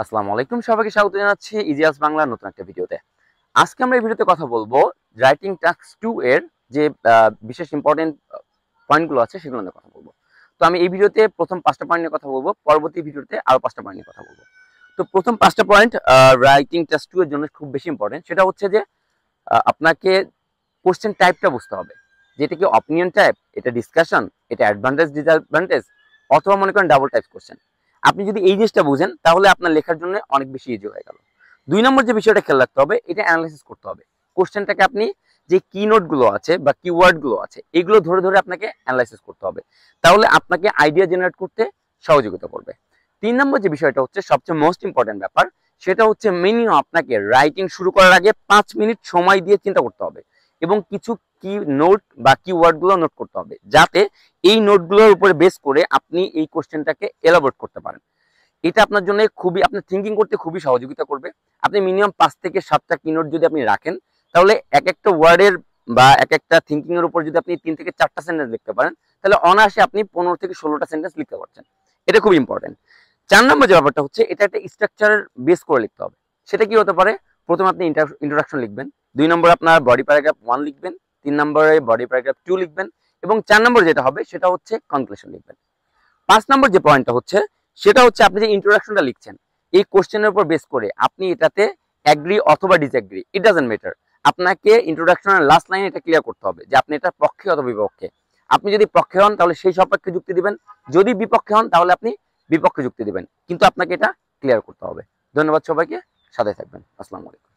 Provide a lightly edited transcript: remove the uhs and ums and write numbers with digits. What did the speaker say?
আসসালামু আলাইকুম, সবাইকে স্বাগত জানাচ্ছি ইজিয়াস বাংলার নতুন একটা ভিডিওতে। আজকে আমরা এই ভিডিওতে কথা বলবো রাইটিং টাস্ক 2 এর যে বিশেষ ইম্পর্টেন্ট পয়েন্টগুলো আছে সেগুলো নিয়ে কথা বলবো। তো আমি এই ভিডিওতে প্রথম 5টা পয়েন্ট নিয়ে কথা বলবো, পরবর্তী ভিডিওতে আরো 5টা পয়েন্ট নিয়ে কথা বলবো। তো প্রথম 5টা পয়েন্ট রাইটিং টাস্ক 2 এর জন্য খুব বেশি ইম্পর্টেন্ট। সেটা হচ্ছে যে আপনাকে কোশ্চেন টাইপটা বুঝতে হবে, যেটা কি অপিনিয়ন টাইপ, এটা ডিসকাশন, এটা অ্যাডভান্টেজ ডিসঅ্যাডভান্টেজ, অথবা মনে করেন ডাবল টাইপ কোশ্চেন। আপনি যদি এই জিনিসটা বুঝেন তাহলে আপনার লেখার জন্য অনেক বেশি ইজি হয়ে গেল। 2 নম্বর যে বিষয়টা খেয়াল রাখতে হবে, এটা অ্যানালাইসিস করতে হবে। কোশ্চেনটাকে আপনি যে কি নোট গুলো আছে বা কিওয়ার্ড গুলো আছে এগুলো ধরে ধরে আপনাকে অ্যানালাইসিস করতে হবে, তাহলে আপনাকে আইডিয়া জেনারেট করতে সহযোগিতা করবে। 3 নম্বর যে বিষয়টা হচ্ছে সবচেয়ে মোস্ট ইম্পর্টেন্ট ব্যাপার, সেটা হচ্ছে মিনিমাম আপনাকে রাইটিং শুরু করার আগে 5 মিনিট সময় দিয়ে চিন্তা করতে হবে এবং কিছু কি নোট বা কিওয়ার্ড গুলো নোট করতে হবে, যাতে এই নোটগুলোর উপরে বেস করে আপনি এই কোশ্চেনটাকে এলাবোরেট করতে পারেন। এটা আপনার জন্য খুবই, আপনার থিঙ্কিং করতে খুবই সহযোগিতা করবে। আপনি মিনিমাম 5 থেকে 7টা কিনোট যদি আপনি রাখেন, তাহলে এক একটা ওয়ার্ডের বা এক একটা থিঙ্কিং এর উপর যদি আপনি 3 থেকে 4টা সেন্টেন্স লিখতে পারেন, তাহলে অনায়াসে আপনি 15 থেকে 16টা সেন্টেন্স লিখতে পারছেন। এটা খুব ইম্পর্টেন্ট। 4 নম্বর যে ব্যাপারটা হচ্ছে, এটা একটা স্ট্রাকচারের বেস করে লিখতে হবে। সেটা কি হতে পারে? প্রথমে আপনি ইন্ট্রোডাকশন লিখবেন, 2 নম্বর আপনার বডি প্যারাগ্রাফ 1 লিখবেন, 3 নম্বরে বডি প্যারাগ্রাফ 2 লিখবেন, এবং 4 নম্বর যেটা হবে সেটা হচ্ছে কনক্লুশন লিখবেন। 5 নম্বর যে পয়েন্টটা হচ্ছে, সেটা হচ্ছে আপনি যে ইন্ট্রোডাকশনটা লিখছেন এই কোশ্চেনের উপর বেস করে আপনি এটাতে অ্যাগ্রি অথবা ডিসঅ্যাগ্রি, ইট ডাজন্ট ম্যাটার। আপনাকে ইন্ট্রোডাকশনের লাস্ট লাইনে এটা ক্লিয়ার করতে হবে যে আপনি এটা পক্ষে অথবা বিপক্ষে। আপনি যদি পক্ষে হন তাহলে সেই সপক্ষে যুক্তি দিবেন, যদি বিপক্ষে হন তাহলে আপনি বিপক্ষে যুক্তি দিবেন, কিন্তু আপনাকে এটা ক্লিয়ার করতে হবে। ধন্যবাদ সবাইকে, সাথে থাকবেন। আসসালামু আলাইকুম।